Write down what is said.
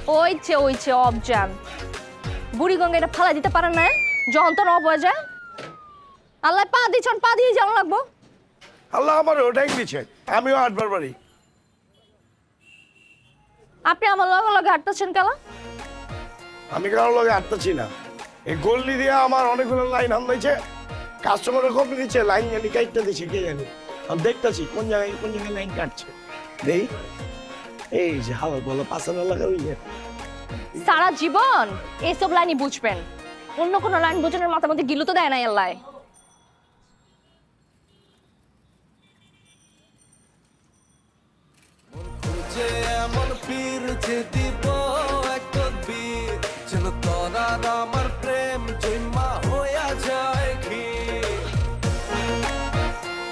ওইছে অবজান বুড়িগঙ্গা এটা ফালাই দিতে পারেন না যখন তোর অফ হয়ে যায় আল্লাহ পা দিচ্ছন পা দিয়ে যাওয়া লাগবো আল্লাহ আমার ওটাই দিচ্ছে আমিও আটবার পারি আপনি আমার লগে লগে হাঁটতেছেন কেলা আমি কারোর লগে আটতেছি না এই গল্লি দিয়ে আমার অনেকগুলো লাইন হামলাইছে কাস্টমারের কপি দিচ্ছে লাইন জানি কাটতে দিচ্ছে কে জানি আমি দেখতেছি কোন জায়গায় লাইন কাটছে দেই এই যে হাওয়া বলো পাশানো লাগা হইলে সারা জীবন এইসব লাইনই বুঝবেন অন্য কোনো লাইন বোঝানোর মাথার মধ্যে গিলু তো দেয় না আল্লাহ এমন পীর যে